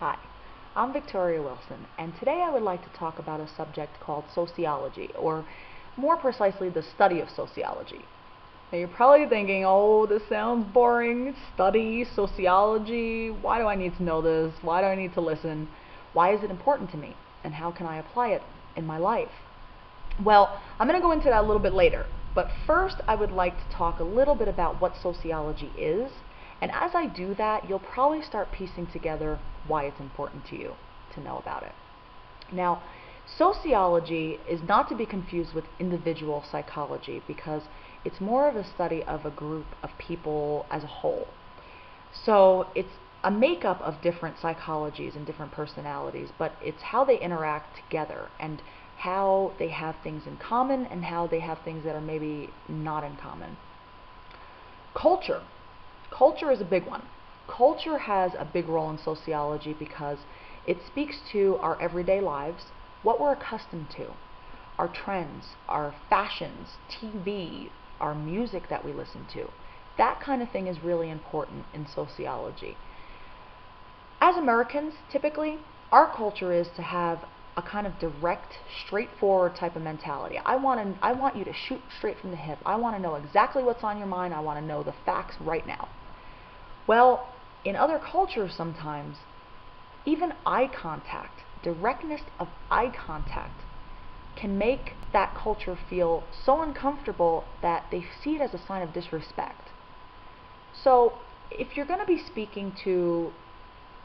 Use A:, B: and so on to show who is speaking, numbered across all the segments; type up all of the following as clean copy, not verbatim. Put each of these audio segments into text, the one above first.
A: Hi, I'm Victoria Wilson, and today I would like to talk about a subject called sociology, or more precisely, the study of sociology. Now you're probably thinking, oh, this sounds boring. Study sociology. Why do I need to know this? Why do I need to listen? Why is it important to me? And how can I apply it in my life? Well, I'm going to go into that a little bit later, but first I would like to talk a little bit about what sociology is, and as I do that, you'll probably start piecing together why it's important to you to know about it. Now, sociology is not to be confused with individual psychology because it's more of a study of a group of people as a whole. So it's a makeup of different psychologies and different personalities, but it's how they interact together and how they have things in common and how they have things that are maybe not in common. Culture. Culture is a big one. Culture has a big role in sociology because it speaks to our everyday lives, what we're accustomed to, our trends, our fashions, TV, our music that we listen to. That kind of thing is really important in sociology. As Americans, typically, our culture is to have a kind of direct, straightforward type of mentality. I want you to shoot straight from the hip. I want to know exactly what's on your mind. I want to know the facts right now. Well, in other cultures sometimes, even eye contact, directness of eye contact, can make that culture feel so uncomfortable that they see it as a sign of disrespect. So, if you're going to be speaking to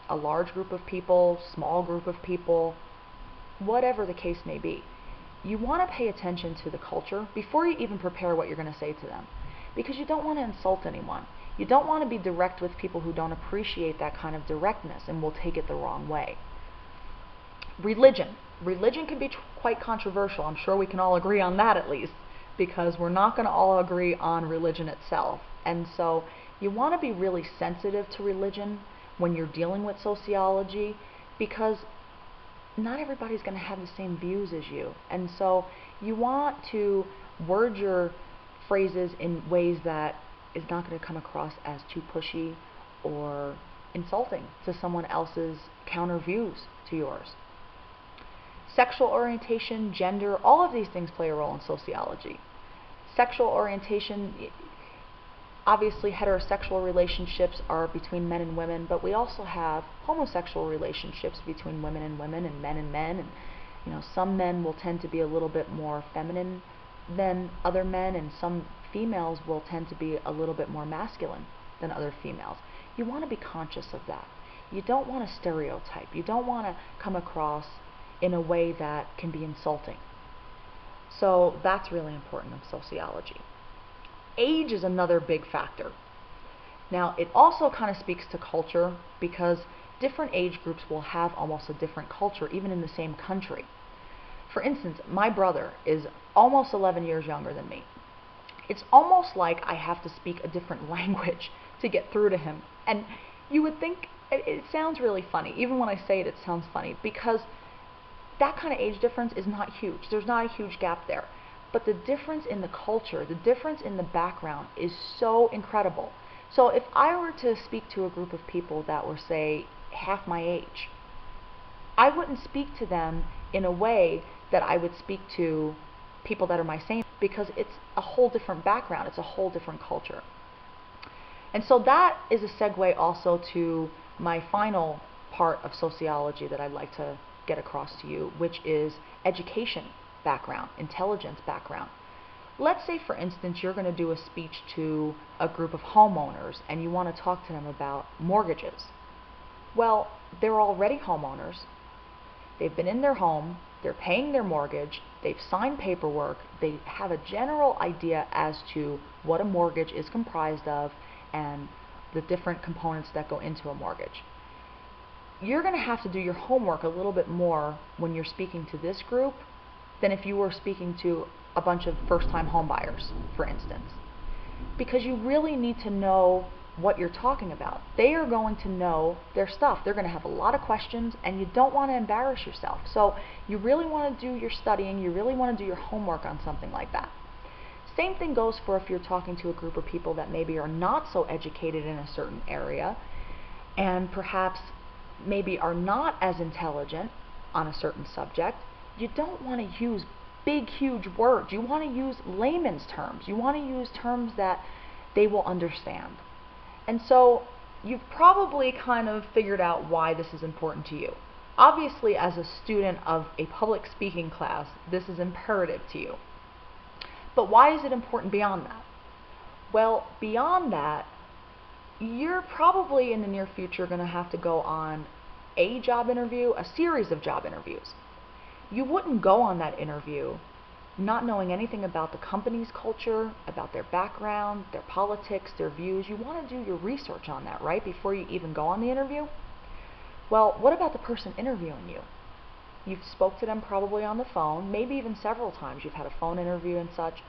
A: a large group of people, small group of people, whatever the case may be, you want to pay attention to the culture before you even prepare what you're going to say to them, because you don't want to insult anyone. You don't want to be direct with people who don't appreciate that kind of directness and will take it the wrong way. Religion. Religion can be quite controversial. I'm sure we can all agree on that at least, because we're not going to all agree on religion itself. And so you want to be really sensitive to religion when you're dealing with sociology, because not everybody's going to have the same views as you. And so you want to word your phrases in ways that is not going to come across as too pushy or insulting to someone else's counter views to yours. Sexual orientation, gender, all of these things play a role in sociology. Sexual orientation, obviously heterosexual relationships are between men and women, but we also have homosexual relationships between women and women and men, and some men will tend to be a little bit more feminine than other men, and some females will tend to be a little bit more masculine than other females. You want to be conscious of that. You don't want to stereotype. You don't want to come across in a way that can be insulting. So that's really important in sociology. Age is another big factor. Now, it also kind of speaks to culture because different age groups will have almost a different culture, even in the same country. For instance, my brother is almost 11 years younger than me. It's almost like I have to speak a different language to get through to him. And you would think, it sounds really funny. Even when I say it, it sounds funny, because that kind of age difference is not huge. There's not a huge gap there. But the difference in the culture, the difference in the background is so incredible. So if I were to speak to a group of people that were, say, half my age, I wouldn't speak to them in a way that I would speak to people that are my same, because it's a whole different background, it's a whole different culture. And so that is a segue also to my final part of sociology that I'd like to get across to you, which is education background, intelligence background. Let's say, for instance, you're going to do a speech to a group of homeowners and you want to talk to them about mortgages. Well, they're already homeowners. They've been in their home, they're paying their mortgage, they've signed paperwork, they have a general idea as to what a mortgage is comprised of and the different components that go into a mortgage. You're going to have to do your homework a little bit more when you're speaking to this group than if you were speaking to a bunch of first-time homebuyers, for instance. Because you really need to know what you're talking about. They are going to know their stuff. They're going to have a lot of questions, and you don't want to embarrass yourself. So you really want to do your studying, you really want to do your homework on something like that. Same thing goes for if you're talking to a group of people that maybe are not so educated in a certain area, and perhaps maybe are not as intelligent on a certain subject, you don't want to use big, huge words. You want to use layman's terms. You want to use terms that they will understand. And so you've probably kind of figured out why this is important to you. Obviously, as a student of a public speaking class, this is imperative to you. But why is it important beyond that? Well, beyond that, you're probably in the near future going to have to go on a job interview, a series of job interviews. You wouldn't go on that interview not knowing anything about the company's culture, about their background, their politics, their views. You want to do your research on that, right, before you even go on the interview? Well, what about the person interviewing you? You've spoke to them probably on the phone, maybe even several times. You've had a phone interview and such.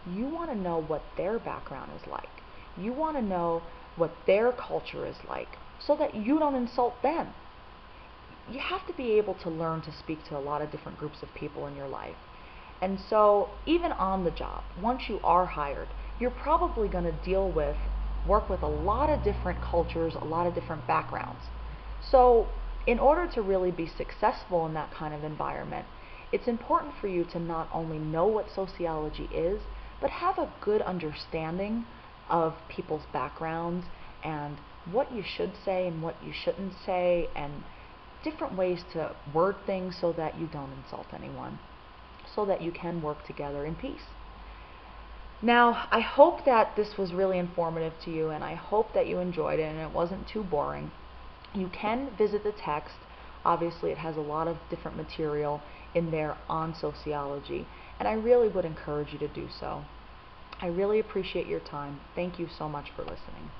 A: You want to know what their background is like. You want to know what their culture is like so that you don't insult them. You have to be able to learn to speak to a lot of different groups of people in your life. And so even on the job, once you are hired, you're probably going to work with a lot of different cultures, a lot of different backgrounds. So in order to really be successful in that kind of environment, it's important for you to not only know what sociology is, but have a good understanding of people's backgrounds and what you should say and what you shouldn't say, and different ways to word things so that you don't insult anyone, so that you can work together in peace. Now, I hope that this was really informative to you, and I hope that you enjoyed it and it wasn't too boring. You can visit the text. Obviously, it has a lot of different material in there on sociology, and I really would encourage you to do so. I really appreciate your time. Thank you so much for listening.